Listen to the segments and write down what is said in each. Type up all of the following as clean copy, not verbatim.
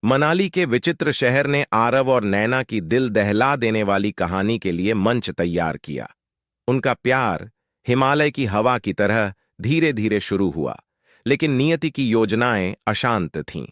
मनाली के विचित्र शहर ने आरव और नैना की दिल दहला देने वाली कहानी के लिए मंच तैयार किया। उनका प्यार हिमालय की हवा की तरह धीरे धीरे शुरू हुआ, लेकिन नियति की योजनाएं अशांत थीं।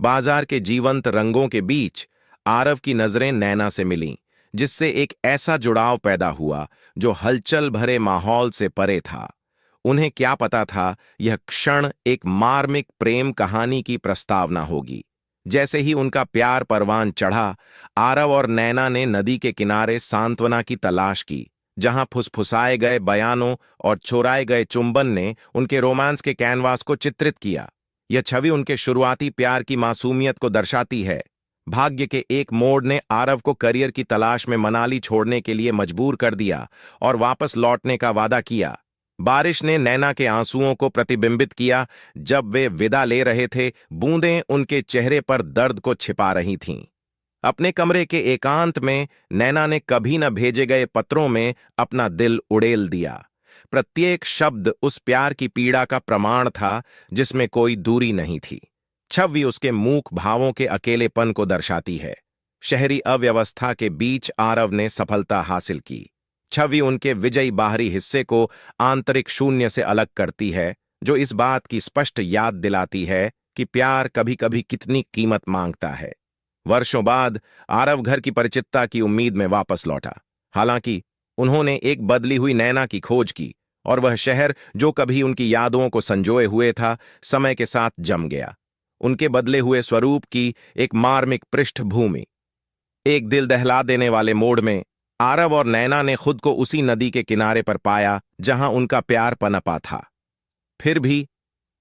बाजार के जीवंत रंगों के बीच आरव की नजरें नैना से मिलीं, जिससे एक ऐसा जुड़ाव पैदा हुआ जो हलचल भरे माहौल से परे था। उन्हें क्या पता था, यह क्षण एक मार्मिक प्रेम कहानी की प्रस्तावना होगी। जैसे ही उनका प्यार परवान चढ़ा, आरव और नैना ने नदी के किनारे सांत्वना की तलाश की, जहां फुसफुसाए गए बयानों और चुराए गए चुंबन ने उनके रोमांस के कैनवास को चित्रित किया। यह छवि उनके शुरुआती प्यार की मासूमियत को दर्शाती है। भाग्य के एक मोड़ ने आरव को करियर की तलाश में मनाली छोड़ने के लिए मजबूर कर दिया और वापस लौटने का वादा किया। बारिश ने नैना के आंसुओं को प्रतिबिंबित किया। जब वे विदा ले रहे थे, बूंदें उनके चेहरे पर दर्द को छिपा रही थीं। अपने कमरे के एकांत में नैना ने कभी न भेजे गए पत्रों में अपना दिल उड़ेल दिया। प्रत्येक शब्द उस प्यार की पीड़ा का प्रमाण था, जिसमें कोई दूरी नहीं थी। छवि उसके मूक भावों के अकेलेपन को दर्शाती है। शहरी अव्यवस्था के बीच आरव ने सफलता हासिल की। छवि उनके विजयी बाहरी हिस्से को आंतरिक शून्य से अलग करती है, जो इस बात की स्पष्ट याद दिलाती है कि प्यार कभी-कभी कितनी कीमत मांगता है। वर्षों बाद आरव घर की परिचितता की उम्मीद में वापस लौटा। हालांकि उन्होंने एक बदली हुई नैना की खोज की, और वह शहर जो कभी उनकी यादों को संजोए हुए था, समय के साथ जम गया। उनके बदले हुए स्वरूप की एक मार्मिक पृष्ठभूमि। एक दिल दहला देने वाले मोड़ में आरव और नैना ने खुद को उसी नदी के किनारे पर पाया जहां उनका प्यार पनपा था। फिर भी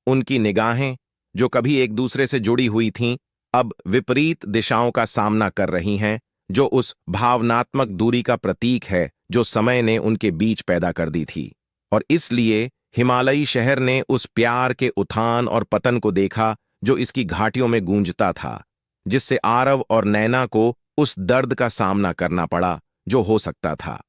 उनकी निगाहें, जो कभी एक दूसरे से जुड़ी हुई थीं, अब विपरीत दिशाओं का सामना कर रही हैं, जो उस भावनात्मक दूरी का प्रतीक है जो समय ने उनके बीच पैदा कर दी थी। और इसलिए हिमालयी शहर ने उस प्यार के उत्थान और पतन को देखा जो इसकी घाटियों में गूंजता था, जिससे आरव और नैना को उस दर्द का सामना करना पड़ा जो हो सकता था।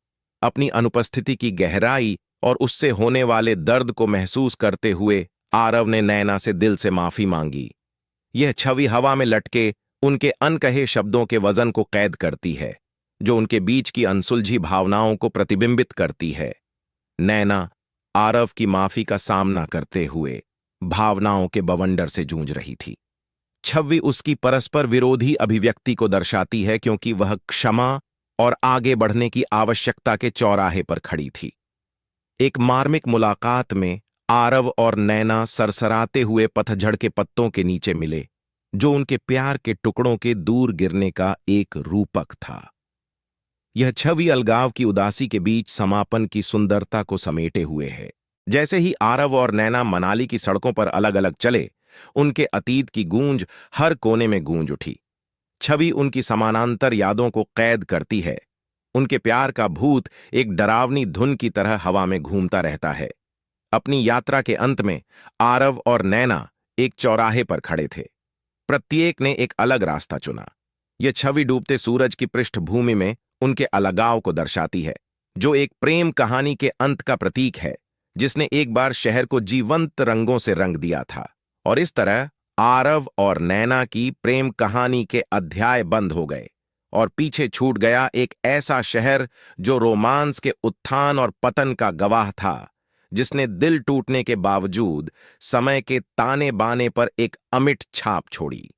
अपनी अनुपस्थिति की गहराई और उससे होने वाले दर्द को महसूस करते हुए आरव ने नैना से दिल से माफी मांगी। यह छवि हवा में लटके उनके अनकहे शब्दों के वजन को कैद करती है, जो उनके बीच की अनसुलझी भावनाओं को प्रतिबिंबित करती है। नैना आरव की माफी का सामना करते हुए भावनाओं के बवंडर से जूझ रही थी। छवि उसकी परस्पर विरोधी अभिव्यक्ति को दर्शाती है, क्योंकि वह क्षमा और आगे बढ़ने की आवश्यकता के चौराहे पर खड़ी थी। एक मार्मिक मुलाकात में आरव और नैना सरसराते हुए पतझड़ के पत्तों के नीचे मिले, जो उनके प्यार के टुकड़ों के दूर गिरने का एक रूपक था। यह छवि अलगाव की उदासी के बीच समापन की सुंदरता को समेटे हुए है। जैसे ही आरव और नैना मनाली की सड़कों पर अलग अलग चले, उनके अतीत की गूंज हर कोने में गूंज उठी। छवि उनकी समानांतर यादों को कैद करती है। उनके प्यार का भूत एक डरावनी धुन की तरह हवा में घूमता रहता है। अपनी यात्रा के अंत में आरव और नैना एक चौराहे पर खड़े थे। प्रत्येक ने एक अलग रास्ता चुना। यह छवि डूबते सूरज की पृष्ठभूमि में उनके अलगाव को दर्शाती है, जो एक प्रेम कहानी के अंत का प्रतीक है, जिसने एक बार शहर को जीवंत रंगों से रंग दिया था। और इस तरह आरव और नैना की प्रेम कहानी के अध्याय बंद हो गए, और पीछे छूट गया एक ऐसा शहर जो रोमांस के उत्थान और पतन का गवाह था, जिसने दिल टूटने के बावजूद समय के ताने बाने पर एक अमिट छाप छोड़ी।